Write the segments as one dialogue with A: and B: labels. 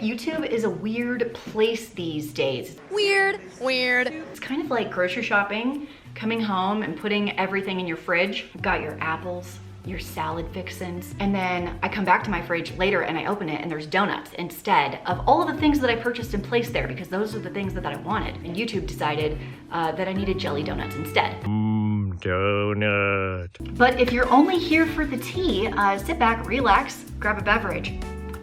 A: YouTube is a weird place these days.
B: Weird.
A: It's kind of like grocery shopping, coming home and putting everything in your fridge. You've got your apples, your salad fixins, and then I come back to my fridge later and I open it and there's donuts instead of all of the things that I purchased and placed there because those are the things that I wanted. And YouTube decided that I needed jelly donuts instead.
C: Donut.
A: But if you're only here for the tea, sit back, relax, grab a beverage,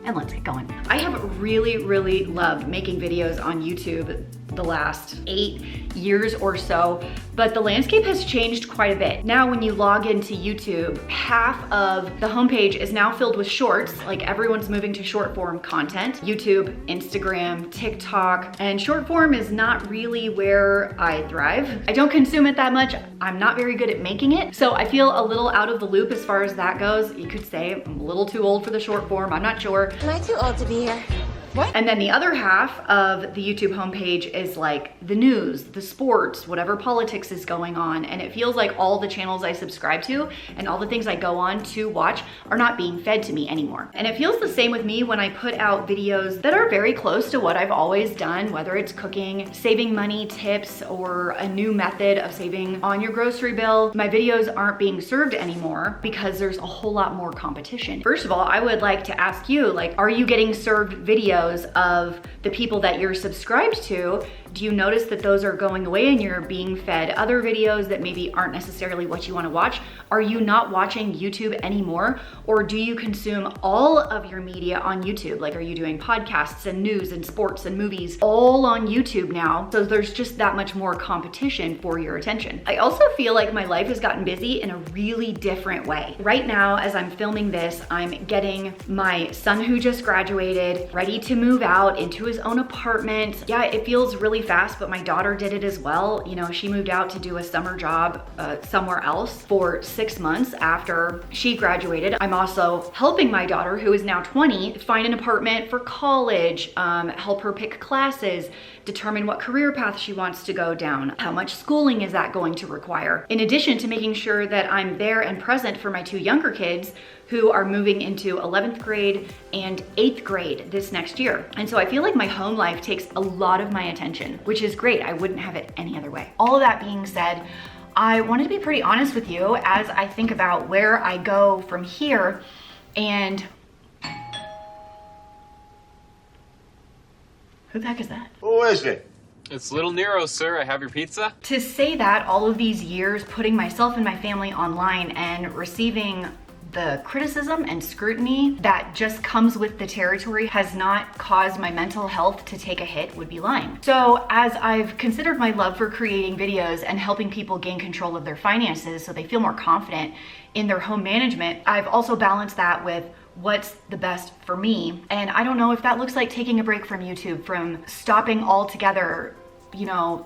A: and let's get going. I have really loved making videos on YouTube the last 8 years or so, but the landscape has changed quite a bit. Now when you log into YouTube, half of the homepage is now filled with shorts, like everyone's moving to short form content. YouTube, Instagram, TikTok, and short form is not really where I thrive. I don't consume it that much. I'm not very good at making it, so I feel a little out of the loop as far as that goes. You could say I'm a little too old for the short form, I'm not sure.
B: Am I too old to be here? What?
A: And then the other half of the YouTube homepage is like the news, the sports, whatever politics is going on. And it feels like all the channels I subscribe to and all the things I go on to watch are not being fed to me anymore. And it feels the same with me when I put out videos that are very close to what I've always done, whether it's cooking, saving money, tips, or a new method of saving on your grocery bill. My videos aren't being served anymore because there's a whole lot more competition. First of all, I would like to ask you, like, are you getting served videos of the people that you're subscribed to? Do you notice that those are going away and you're being fed other videos that maybe aren't necessarily what you want to watch? Are you not watching YouTube anymore? Or do you consume all of your media on YouTube? Like, are you doing podcasts and news and sports and movies all on YouTube now? So there's just that much more competition for your attention. I also feel like my life has gotten busy in a really different way. Right now, as I'm filming this, I'm getting my son who just graduated ready to move out into his own apartment. Yeah, it feels really fast, but my daughter did it as well. You know, she moved out to do a summer job somewhere else for 6 months after she graduated. I'm also helping my daughter, who is now 20, find an apartment for college, help her pick classes, determine what career path she wants to go down, how much schooling is that going to require, in addition to making sure that I'm there and present for my 2 younger kids who are moving into 11th grade and 8th grade this next year. And so I feel like my home life takes a lot of my attention, which is great. I wouldn't have it any other way. All of that being said, I wanted to be pretty honest with you as I think about where I go from here. And who the heck is that?
D: Who is it?
E: It's Little Nero, sir. I have your pizza.
A: To say that all of these years, putting myself and my family online and receiving the criticism and scrutiny that just comes with the territory has not caused my mental health to take a hit would be lying. So as I've considered my love for creating videos and helping people gain control of their finances so they feel more confident in their home management, I've also balanced that with what's the best for me. And I don't know if that looks like taking a break from YouTube, from stopping altogether, you know,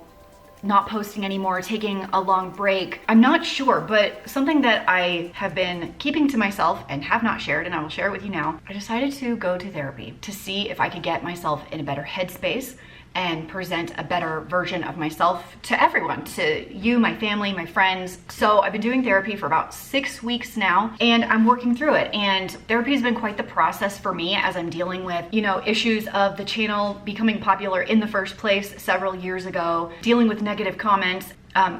A: not posting anymore, taking a long break. I'm not sure, but something that I have been keeping to myself and have not shared, and I will share it with you now, I decided to go to therapy to see if I could get myself in a better headspace and present a better version of myself to everyone, to you, my family, my friends. So I've been doing therapy for about 6 weeks now, and I'm working through it. And therapy has been quite the process for me as I'm dealing with, you know, issues of the channel becoming popular in the first place several years ago, dealing with negative comments,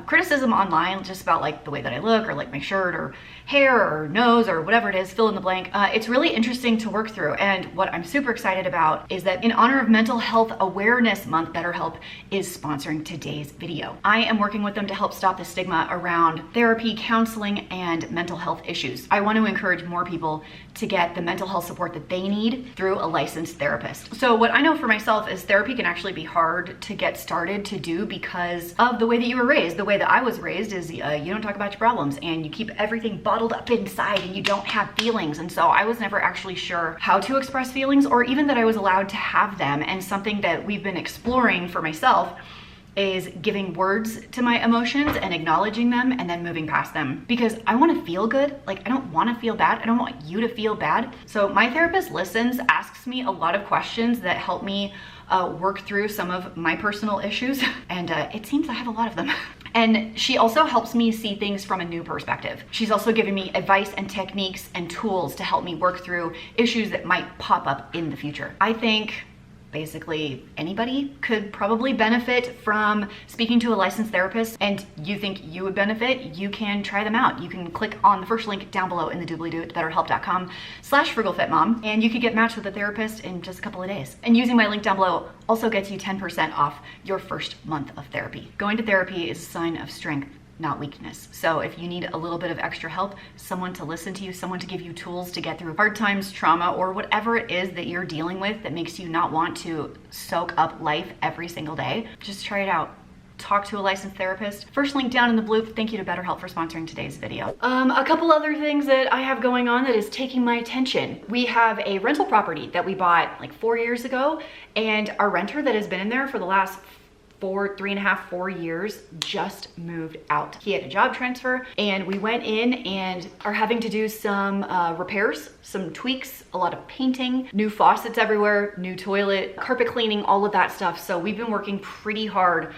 A: criticism online just about like the way that I look or like my shirt or hair or nose or whatever it is, fill in the blank. It's really interesting to work through. And what I'm super excited about is that in honor of Mental Health Awareness Month, BetterHelp is sponsoring today's video. I am working with them to help stop the stigma around therapy, counseling, and mental health issues. I want to encourage more people to get the mental health support that they need through a licensed therapist. So what I know for myself is therapy can actually be hard to get started to do because of the way that you were raised. The way that I was raised is you don't talk about your problems and you keep everything bottled up inside and you don't have feelings. And so I was never actually sure how to express feelings or even that I was allowed to have them. And something that we've been exploring for myself is giving words to my emotions and acknowledging them and then moving past them, because I want to feel good. Like, I don't want to feel bad. I don't want you to feel bad. So my therapist listens, asks me a lot of questions that help me work through some of my personal issues. And it seems I have a lot of them. And she also helps me see things from a new perspective. She's also giving me advice and techniques and tools to help me work through issues that might pop up in the future. I think basically anybody could probably benefit from speaking to a licensed therapist, and you think you would benefit, you can try them out. You can click on the first link down below in the doobly-doo at betterhelp.com/frugalfitmom, and you could get matched with a therapist in just a couple of days. And using my link down below also gets you 10% off your first month of therapy. Going to therapy is a sign of strength, not weakness. So if you need a little bit of extra help, someone to listen to you, someone to give you tools to get through hard times, trauma, or whatever it is that you're dealing with that makes you not want to soak up life every single day, just try it out. Talk to a licensed therapist. First link down in the bloop. Thank you to BetterHelp for sponsoring today's video. A couple other things that I have going on that is taking my attention. We have a rental property that we bought like 4 years ago, and our renter that has been in there for the last 4 years just moved out. He had a job transfer, and we went in and are having to do some repairs, some tweaks, a lot of painting, new faucets everywhere, new toilet, carpet cleaning, all of that stuff. So we've been working pretty hard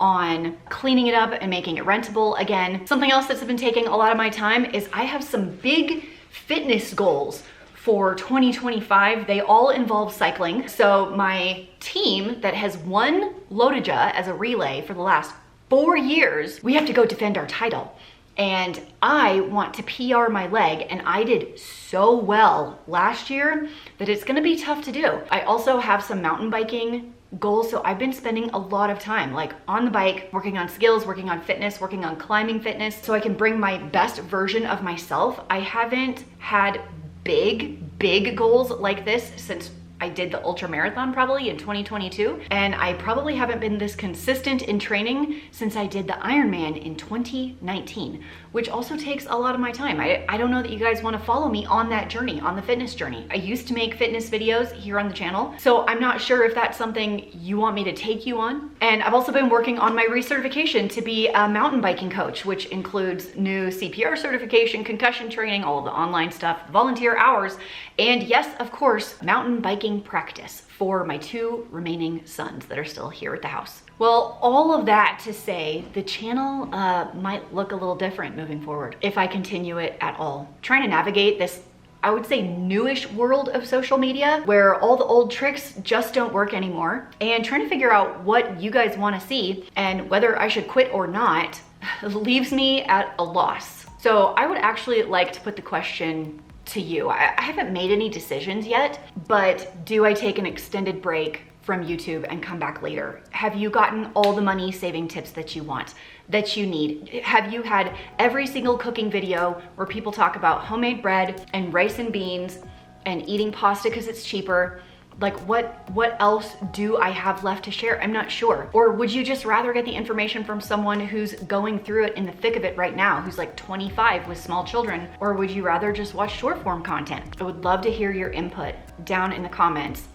A: on cleaning it up and making it rentable again. Something else that's been taking a lot of my time is I have some big fitness goals for 2025. They all involve cycling. So my team that has won Lodija as a relay for the last 4 years, we have to go defend our title. And I want to PR my leg, and I did so well last year that it's gonna be tough to do. I also have some mountain biking goals, so I've been spending a lot of time like on the bike, working on skills, working on fitness, working on climbing fitness, so I can bring my best version of myself. I haven't had big goals like this since I did the ultra marathon probably in 2022, and I probably haven't been this consistent in training since I did the Ironman in 2019, which also takes a lot of my time. I don't know that you guys want to follow me on that journey, on the fitness journey. I used to make fitness videos here on the channel, so I'm not sure if that's something you want me to take you on. And I've also been working on my recertification to be a mountain biking coach, which includes new CPR certification, concussion training, all of the online stuff, volunteer hours, and yes, of course, mountain biking practice for my 2 remaining sons that are still here at the house. Well, all of that to say, the channel might look a little different moving forward if I continue it at all. Trying to navigate this, I would say, newish world of social media where all the old tricks just don't work anymore, and trying to figure out what you guys want to see and whether I should quit or not leaves me at a loss. So I would actually like to put the question to you. I haven't made any decisions yet, but do I take an extended break from YouTube and come back later? Have you gotten all the money saving tips that you want, that you need? Have you had every single cooking video where people talk about homemade bread and rice and beans and eating pasta because it's cheaper? Like what else do I have left to share? I'm not sure. Or would you just rather get the information from someone who's going through it in the thick of it right now, who's like 25 with small children? Or would you rather just watch short form content? I would love to hear your input down in the comments,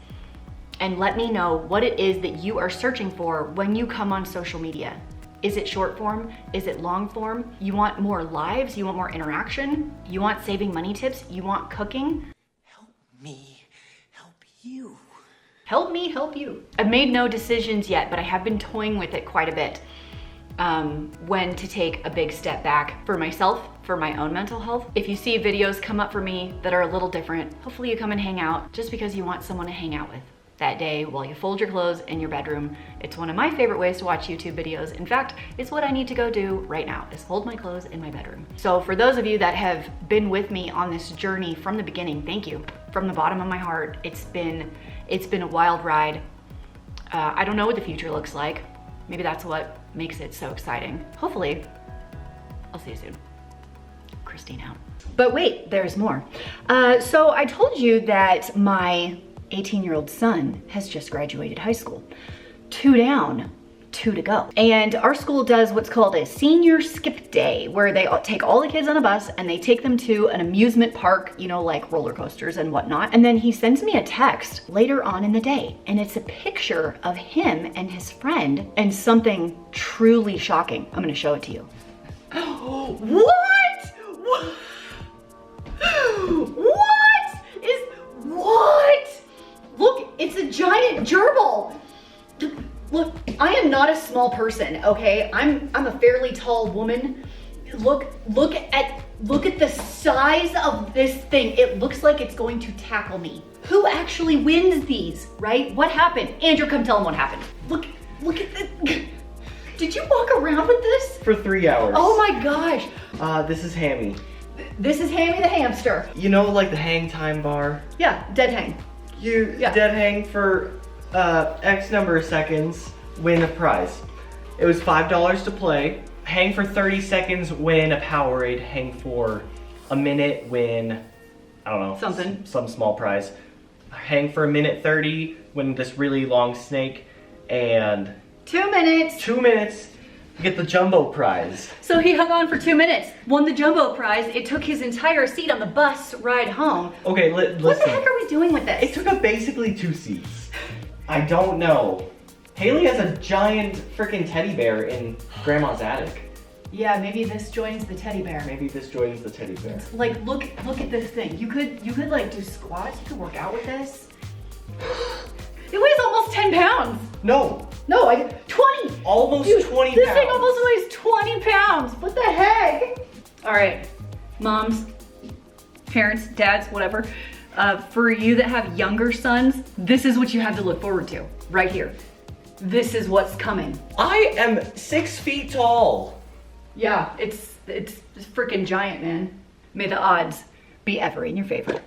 A: and let me know what it is that you are searching for when you come on social media. Is it short form? Is it long form? You want more lives? You want more interaction? You want saving money tips? You want cooking?
C: Help me. You.
A: Help me help you. I've made no decisions yet, but I have been toying with it quite a bit. When to take a big step back for myself, for my own mental health. If you see videos come up for me that are a little different, hopefully you come and hang out just because you want someone to hang out with that day while you fold your clothes in your bedroom. It's one of my favorite ways to watch YouTube videos. In fact, it's what I need to go do right now, is fold my clothes in my bedroom. So for those of you that have been with me on this journey from the beginning, thank you. From the bottom of my heart, it's been a wild ride. I don't know what the future looks like. Maybe that's what makes it so exciting. Hopefully, I'll see you soon. Christine out. But wait, there's more. So I told you that my 18-year-old son has just graduated high school. 2 down, 2 to go. And our school does what's called a senior skip day, where they take all the kids on a bus and they take them to an amusement park, you know, like roller coasters and whatnot. And then he sends me a text later on in the day, and it's a picture of him and his friend and something truly shocking. I'm gonna show it to you. What? What? Look, it's a giant gerbil. Look, I am not a small person, okay? I'm a fairly tall woman. Look at the size of this thing. It looks like it's going to tackle me. who actually wins these, right? What happened? Andrew, come tell him what happened. Look at this. Did you walk around with this?
D: For 3 hours.
A: Oh my gosh.
D: This is Hammy.
A: This is Hammy the hamster.
D: You know, like the hang time bar?
A: Yeah, dead hang.
D: You
A: Yeah.
D: dead hang for X number of seconds, win a prize. It was $5 to play. Hang for 30 seconds, win a Powerade. Hang for a minute, win, I don't know.
A: Something.
D: Some small prize. Hang for a minute 30, win this really long snake. And
A: 2 minutes.
D: 2 minutes, get the jumbo prize.
A: So he hung on for 2 minutes, won the jumbo prize. It took his entire seat on the bus ride home.
D: Okay,
A: What the
D: listen.
A: heck are we doing with this?
D: It took up basically 2 seats. I don't know. Haley has a giant freaking teddy bear in Grandma's attic.
A: Yeah, maybe this joins the teddy bear.
D: Maybe this joins the teddy bear.
A: Like, look at this thing. You could like do squats. You could work out with this. It weighs almost 10 pounds.
D: No,
A: No, 20.
D: almost
A: Dude,
D: 20
A: this
D: pounds.
A: thing almost weighs 20 pounds. What the heck? All right, moms, parents, dads, whatever. For you that have younger sons, this is what you have to look forward to right here. This is what's coming.
D: I am 6 feet tall.
A: Yeah, it's freaking giant, man. May the odds be ever in your favor.